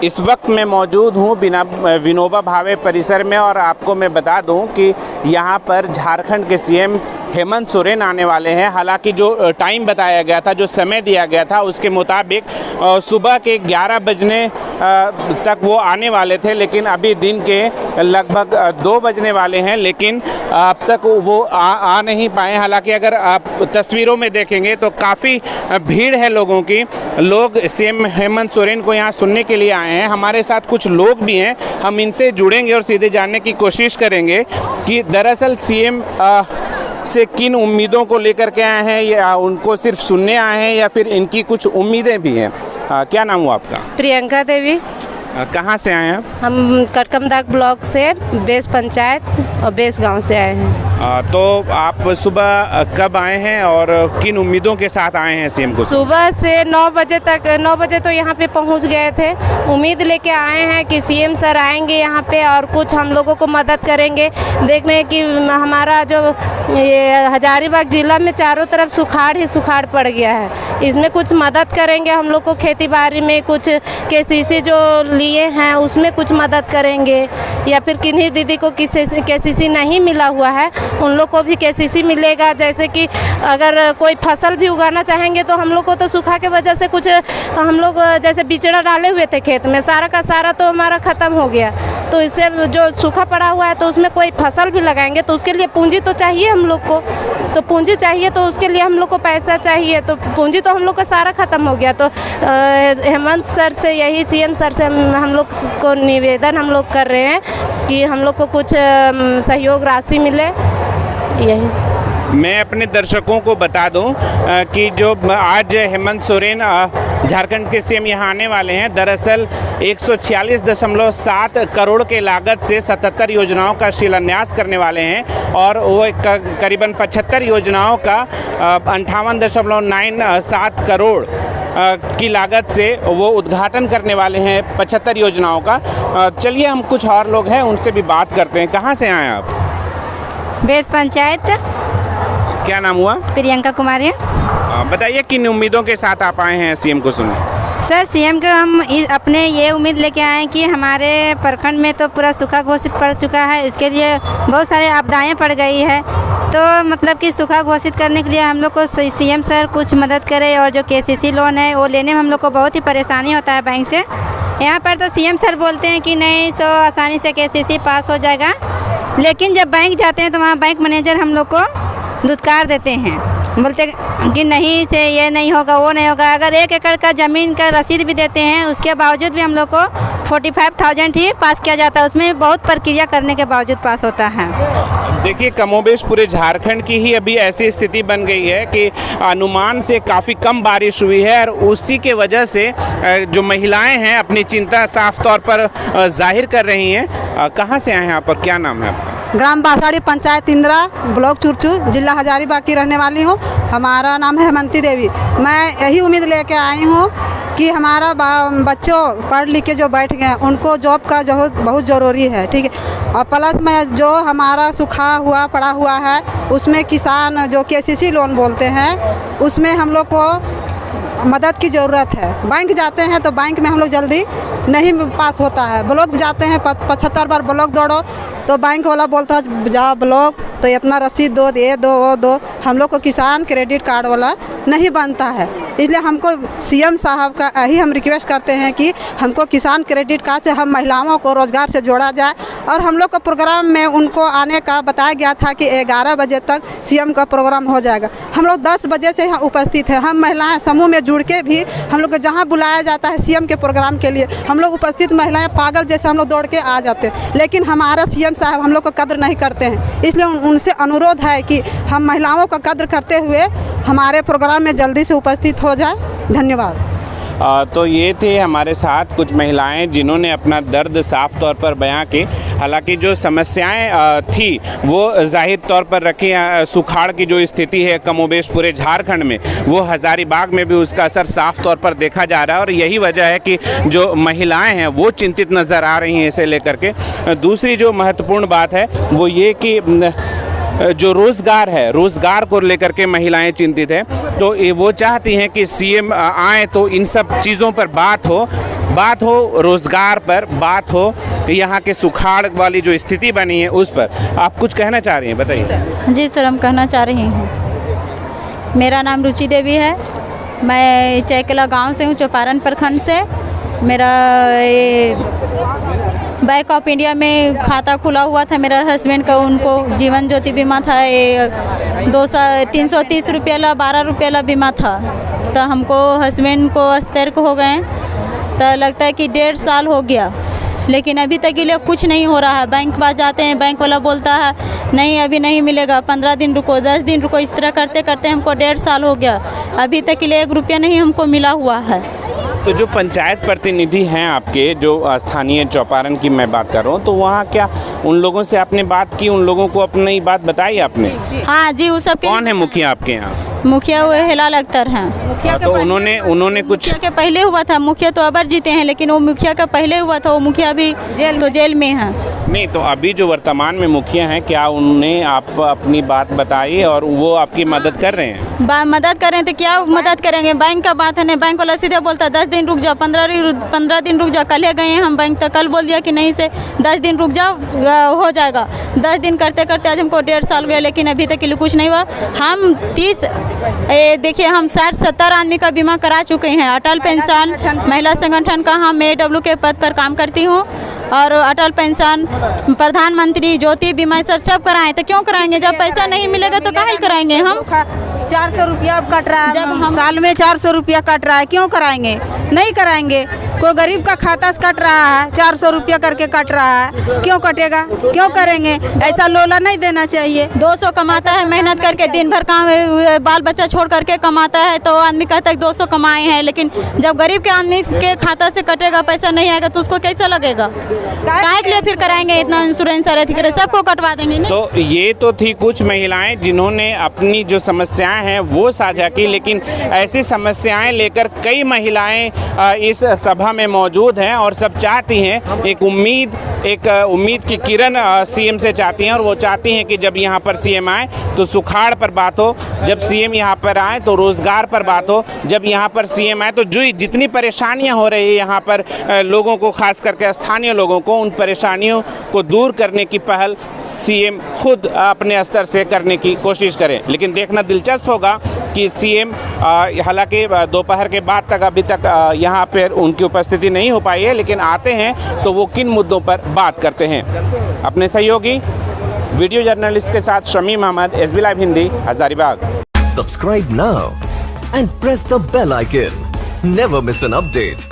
इस वक्त मैं मौजूद हूँ विनोबा भावे परिसर में और आपको मैं बता दूँ कि यहाँ पर झारखंड के सीएम हेमंत सोरेन आने वाले हैं। हालांकि जो टाइम बताया गया था, जो समय दिया गया था, उसके मुताबिक सुबह के 11 बजने तक वो आने वाले थे, लेकिन अभी दिन के लगभग 2 बजने वाले हैं, लेकिन अब तक वो आ नहीं पाए। हालांकि अगर आप तस्वीरों में देखेंगे तो काफ़ी भीड़ है लोगों की। लोग सीएम हेमंत सोरेन को यहाँ सुनने के लिए आए हैं। हमारे साथ कुछ लोग भी हैं, हम इनसे जुड़ेंगे और सीधे जानने की कोशिश करेंगे कि दरअसल सीएम से किन उम्मीदों को लेकर के आए हैं, या उनको सिर्फ सुनने आए हैं, या फिर इनकी कुछ उम्मीदें भी हैं। क्या नाम हुआ आपका? प्रियंका देवी। कहाँ से आए हैं आप? हम कटकमदाग ब्लॉक से, बेस पंचायत और बेस गांव से आए हैं। तो आप सुबह कब आए हैं और किन उम्मीदों के साथ आए हैं सीएम को? सुबह से 9 बजे तक, 9 बजे तो यहाँ पे पहुँच गए थे। उम्मीद लेके आए हैं कि सीएम सर आएंगे यहाँ पे और कुछ हम लोगों को मदद करेंगे। देखने कि हमारा जो ये हजारीबाग जिला में चारों तरफ सुखाड़ ही सुखाड़ पड़ गया है, इसमें कुछ मदद करेंगे। हम लोग को खेती बाड़ी में कुछ केसीसी जो लिए हैं उसमें कुछ मदद करेंगे, या फिर किन्हीं दीदी को केसीसी नहीं मिला हुआ है उन लोग को भी केसीसी मिलेगा। जैसे कि अगर कोई फसल भी उगाना चाहेंगे तो हम लोग को तो सूखा के वजह से कुछ, हम लोग जैसे बिचड़ा डाले हुए थे खेत में, सारा का सारा तो हमारा ख़त्म हो गया। तो इससे जो सूखा पड़ा हुआ है तो उसमें कोई फसल भी लगाएंगे तो उसके लिए पूंजी तो चाहिए हम लोग को, तो पूंजी चाहिए तो उसके लिए हम लोग को पैसा चाहिए। तो पूंजी तो हम लोग का सारा ख़त्म हो गया। तो हेमंत सर से यही, सीएम सर से हम लोग को निवेदन हम लोग कर रहे हैं कि हम लोग को कुछ सहयोग राशि मिले। यही मैं अपने दर्शकों को बता दूं कि जो आज हेमंत सोरेन झारखंड के सीएम यहाँ आने वाले हैं, दरअसल 146.7 करोड़ के लागत से 77 योजनाओं का शिलान्यास करने वाले हैं और वो करीबन 75 योजनाओं का 58.97 करोड़ की लागत से वो उद्घाटन करने वाले हैं 75 योजनाओं का। चलिए हम कुछ और लोग हैं उनसे भी बात करते हैं। कहाँ से आए आप? बेस पंचायत। क्या नाम हुआ? प्रियंका कुमारी। बताइए किन उम्मीदों के साथ आप आए हैं सीएम को सुनने? सर, सीएम को हम अपने ये उम्मीद लेके आए हैं कि हमारे प्रखंड में तो पूरा सूखा घोषित पड़ चुका है, इसके लिए बहुत सारे आपदाएं पड़ गई है। तो मतलब कि सूखा घोषित करने के लिए हम लोग को सीएम सर कुछ मदद करे, और जो केसीसी लोन है वो लेने में हम लोग को बहुत ही परेशानी होता है बैंक से। यहाँ पर तो सीएम सर बोलते हैं कि नहीं, सो आसानी से केसीसी पास हो जाएगा, लेकिन जब बैंक जाते हैं तो वहाँ बैंक मैनेजर हम लोग को धुतकार देते हैं, बोलते कि नहीं से ये नहीं होगा, वो नहीं होगा। अगर 1 एकड़ का ज़मीन का रसीद भी देते हैं उसके बावजूद भी हम लोग को 45,000 ही पास किया जाता है, उसमें बहुत प्रक्रिया करने के बावजूद पास होता है। देखिए, कमोबेश पूरे झारखंड की ही अभी ऐसी स्थिति बन गई है कि अनुमान से काफ़ी कम बारिश हुई है और उसी के वजह से जो महिलाएं हैं अपनी चिंता साफ तौर पर जाहिर कर रही हैं। कहाँ से आए हैं आप और क्या नाम है आपका? ग्राम बासाड़ी, पंचायत इंदिरा, ब्लॉक चुरचू, जिला हजारीबाग की रहने वाली हूँ। हमारा नाम है हेमंती देवी। मैं यही उम्मीद लेके आई हूँ कि हमारा बच्चों पढ़ लिख के जो बैठ गए उनको जॉब का जो बहुत ज़रूरी है, ठीक है। और प्लस में जो हमारा सूखा हुआ पड़ा हुआ है उसमें किसान जो केसीसी लोन बोलते हैं उसमें हम लोग को मदद की ज़रूरत है। बैंक जाते हैं तो बैंक में हम लोग जल्दी नहीं पास होता है। ब्लॉक जाते हैं 75 बार ब्लॉक दौड़ो तो बैंक वाला बोलता है जाओ ब्लॉक तो इतना रसीद दो, ये दो, वो दो। हम लोग को किसान क्रेडिट कार्ड वाला नहीं बनता है, इसलिए हमको सीएम साहब का यही हम रिक्वेस्ट करते हैं कि हमको किसान क्रेडिट कार्ड से हम महिलाओं को रोज़गार से जोड़ा जाए। और हम लोग का प्रोग्राम में उनको आने का बताया गया था कि 11 बजे तक सीएम का प्रोग्राम हो जाएगा। हम लोग 10 बजे से यहाँ उपस्थित हैं। हम महिलाएं समूह में जुड़ के भी हम लोग को जहाँ बुलाया जाता है सीएम के प्रोग्राम के लिए, हम लोग उपस्थित महिलाएं पागल जैसे हम लोग दौड़ के आ जाते हैं, लेकिन हमारा सीएम साहब हम लोग को कद्र नहीं करते हैं। इसलिए उनसे अनुरोध है कि हम महिलाओं का कद्र करते हुए हमारे प्रोग्राम में जल्दी से उपस्थित हो जाए। धन्यवाद। तो ये थे हमारे साथ कुछ महिलाएं जिन्होंने अपना दर्द साफ तौर पर बयां की। हालांकि जो समस्याएं थी वो जाहिर तौर पर रखी। सुखाड़ की जो स्थिति है कमोबेश पूरे झारखंड में, वो हजारीबाग में भी उसका असर साफ तौर पर देखा जा रहा है और यही वजह है कि जो महिलाएं हैं वो चिंतित नज़र आ रही हैं इसे लेकर के। दूसरी जो महत्वपूर्ण बात है वो ये कि जो रोज़गार है, रोज़गार को लेकर के महिलाएं चिंतित हैं। तो वो चाहती हैं कि सीएम आए तो इन सब चीज़ों पर बात हो। बात हो रोज़गार पर, बात हो यहाँ के सुखाड़ वाली जो स्थिति बनी है उस पर, आप कुछ कहना चाह रही हैं, बताइए। जी सर, हम कहना चाह रही हूँ। मेरा नाम रुचि देवी है, मैं चैकला गांव से हूँ, चौपारण प्रखंड से। मेरा बैंक ऑफ इंडिया में खाता खुला हुआ था मेरा हस्बैंड का, उनको जीवन ज्योति बीमा था, ये 330 रुपये ला 12 रुपये ला बीमा था। तो हमको हस्बैंड को एक्सपायर को हो गए, तो लगता है कि 1.5 साल हो गया, लेकिन अभी तक के लिए कुछ नहीं हो रहा है। बैंक पास जाते हैं, बैंक वाला बोलता है नहीं अभी नहीं मिलेगा, 15 दिन रुको, 10 दिन रुको, इस तरह करते करते हमको 1.5 साल हो गया, अभी तक के लिए 1 रुपया नहीं हमको मिला हुआ है। तो जो पंचायत प्रतिनिधि हैं आपके, जो स्थानीय चौपारण की मैं बात कर रहा हूँ, तो वहाँ क्या उन लोगों से आपने बात की, उन लोगों को अपनी बात बताई आपने? हाँ जी, वो सब कौन है मुखिया आपके यहाँ? मुखिया वो हेलाल अख्तर हैं। मुखिया तो उन्होंने कुछ, मुखिया के पहले हुआ था, मुखिया तो अबर जीते हैं, लेकिन वो मुखिया का पहले हुआ था, वो मुखिया अभी जेल में है। नहीं, तो अभी जो वर्तमान में मुखिया हैं, क्या उन्होंने आप अपनी बात बताई और वो आपकी मदद कर रहे हैं? मदद करें तो क्या मदद करेंगे, बैंक का बात है ना, बैंक वाला सीधे बोलता 10 दिन रुक जाओ, 15 दिन रुक जाओ। कल गए हैं हम बैंक तक, कल बोल दिया कि नहीं से 10 दिन रुक जाओ, हो जाएगा। 10 दिन करते करते आज हमको 1.5 साल गया, लेकिन अभी तक के लिए कुछ नहीं हुआ। हम देखिए, हम 60-70 आदमी का बीमा करा चुके हैं। अटल पेंशन महिला संगठन का हम AW के पद पर काम करती हूँ, और अटल पेंशन, प्रधानमंत्री ज्योति बीमा सब कराएं। तो क्यों कराएंगे, जब पैसा नहीं मिलेगा तो काहे कराएंगे हम? 400 रुपया कट रहा है, जब हम साल में 400 रुपया कट रहा है, क्यों कराएंगे? नहीं कराएंगे। कोई गरीब का खाता से कट रहा है, 400 रुपया करके कट रहा है, क्यों कटेगा? क्यों करेंगे? ऐसा लोला नहीं देना चाहिए। 200 कमाता है, मेहनत करके दिन भर काम, बाल बच्चा छोड़ करके कमाता है, तो आदमी कहता है 200 कमाए हैं, लेकिन जब गरीब के आदमी के खाता से कटेगा, पैसा नहीं आएगा, तो उसको कैसा लगेगा? काहे के लिए फिर कराएंगे इतना इंश्योरेंस? सबको कटवा देंगे नहीं? तो ये तो थी कुछ महिलाएं जिन्होंने अपनी जो समस्याएं हैं वो साझा की, लेकिन ऐसी समस्याएं लेकर कई महिलाएं इस सभा में मौजूद हैं और सब चाहती हैं एक उम्मीद की किरण सीएम से चाहती हैं, और वो चाहती हैं कि जब यहाँ पर सीएम आए तो सुखाड़ पर बात हो, जब सीएम यहाँ पर आए तो रोजगार पर बात हो, जब यहाँ पर सीएम आए तो जो जितनी परेशानियाँ हो रही है यहाँ पर लोगों को, खास करके स्थानीय लोगों को, उन परेशानियों को दूर करने की पहल सीएम खुद अपने स्तर से करने की कोशिश करें। लेकिन देखना दिलचस्प होगा कि सीएम हालांकि दोपहर के बाद तक अभी तक यहाँ पर उनकी उपस्थिति नहीं हो पाई है, लेकिन आते हैं तो वो किन मुद्दों पर बात करते हैं। अपने सहयोगी वीडियो जर्नलिस्ट के साथ Shamim Ahmad, SB live Hindi, Hazaribagh. Subscribe now and press the bell icon. Never miss an update.